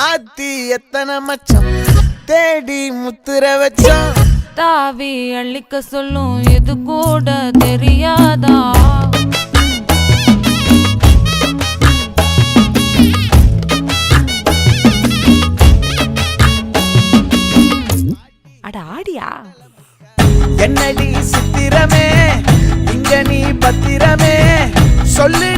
ஆத்தி எத்தனை மச்சம் தேடி முத்துற வச்சோம். தாவி அள்ளிக்க சொல்லும் இது கூட தெரியாதா? அட ஆடியா என்னடி சித்திரமே இங்க நீ பத்திரமே சொல்லு